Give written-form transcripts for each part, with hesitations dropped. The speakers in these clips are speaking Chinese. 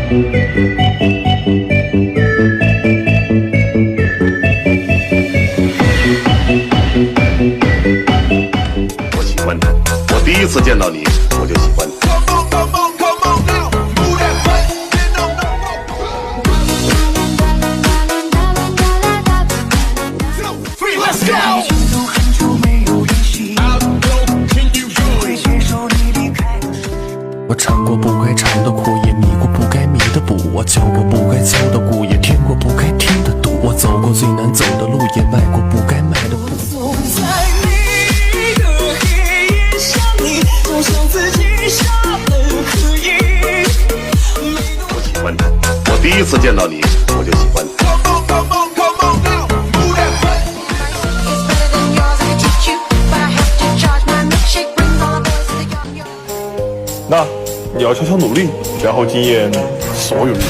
我喜欢他，我第一次见到你，我就喜欢他。我唱过不该唱的苦，也迷过不该迷的步，我敲过不该敲的鼓，也填过不该填的堵，我走过最难走的路，也迈过不该迈的步。走在你的黑夜，想你，就像自己傻得可以。我喜欢他，我第一次见到你，我就喜欢他。那你要悄悄努力，然后惊艳所有人。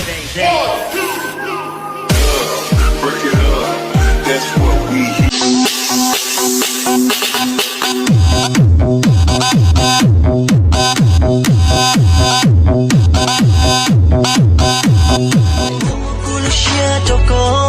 不留下祷告。